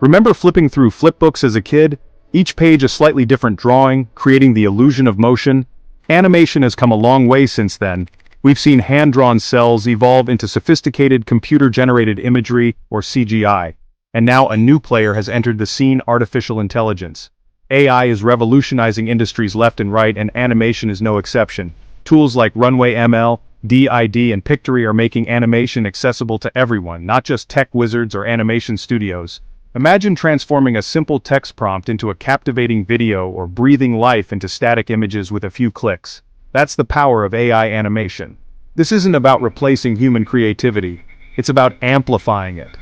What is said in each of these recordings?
Remember flipping through flipbooks as a kid? Each page a slightly different drawing, creating the illusion of motion? Animation has come a long way since then. We've seen hand-drawn cells evolve into sophisticated computer-generated imagery, or CGI. And now a new player has entered the scene: artificial intelligence. AI is revolutionizing industries left and right, and animation is no exception. Tools like Runway ML, DID, and Pictory are making animation accessible to everyone, not just tech wizards or animation studios. Imagine transforming a simple text prompt into a captivating video or breathing life into static images with a few clicks. That's the power of AI animation. This isn't about replacing human creativity, it's about amplifying it.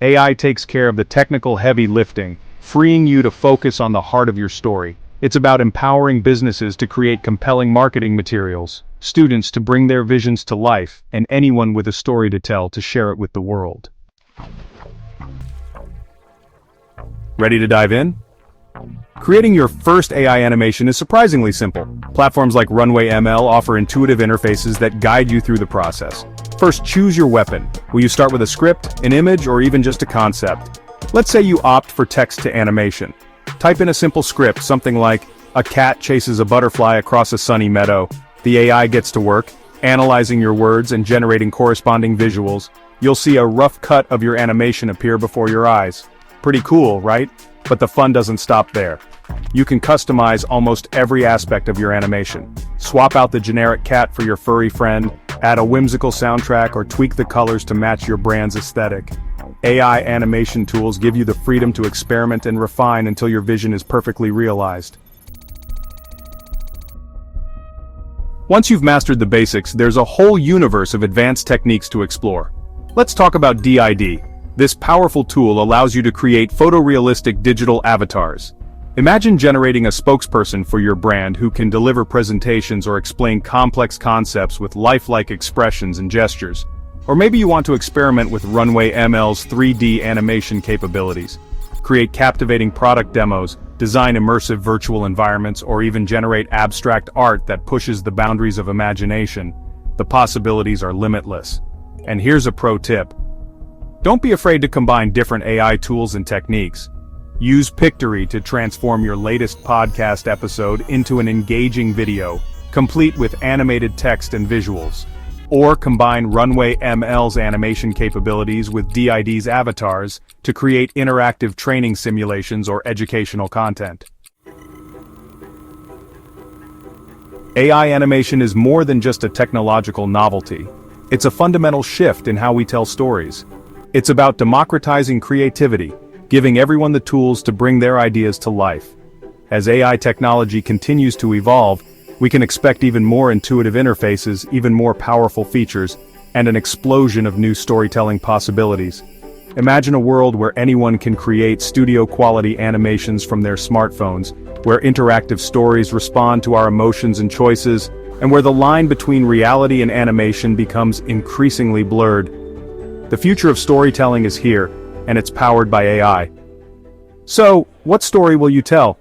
AI takes care of the technical heavy lifting, freeing you to focus on the heart of your story. It's about empowering businesses to create compelling marketing materials, students to bring their visions to life, and anyone with a story to tell to share it with the world. Ready to dive in? Creating your first AI animation is surprisingly simple. Platforms like Runway ML offer intuitive interfaces that guide you through the process. First, choose your weapon. Will you start with a script, an image, or even just a concept? Let's say you opt for text to animation. Type in a simple script, something like, "A cat chases a butterfly across a sunny meadow." The AI gets to work, analyzing your words and generating corresponding visuals. You'll see a rough cut of your animation appear before your eyes. Pretty cool, right? But the fun doesn't stop there. You can customize almost every aspect of your animation. Swap out the generic cat for your furry friend, add a whimsical soundtrack, or tweak the colors to match your brand's aesthetic. AI animation tools give you the freedom to experiment and refine until your vision is perfectly realized. Once you've mastered the basics, there's a whole universe of advanced techniques to explore. Let's talk about DID. This powerful tool allows you to create photorealistic digital avatars. Imagine generating a spokesperson for your brand who can deliver presentations or explain complex concepts with lifelike expressions and gestures. Or maybe you want to experiment with Runway ML's 3D animation capabilities. Create captivating product demos, design immersive virtual environments, or even generate abstract art that pushes the boundaries of imagination. The possibilities are limitless. And here's a pro tip. Don't be afraid to combine different AI tools and techniques. Use Pictory to transform your latest podcast episode into an engaging video, complete with animated text and visuals. Or combine Runway ML's animation capabilities with DID's avatars to create interactive training simulations or educational content. AI animation is more than just a technological novelty. It's a fundamental shift in how we tell stories. It's about democratizing creativity, giving everyone the tools to bring their ideas to life. As AI technology continues to evolve, we can expect even more intuitive interfaces, even more powerful features, and an explosion of new storytelling possibilities. Imagine a world where anyone can create studio-quality animations from their smartphones, where interactive stories respond to our emotions and choices, and where the line between reality and animation becomes increasingly blurred. The future of storytelling is here, and it's powered by AI. So, what story will you tell?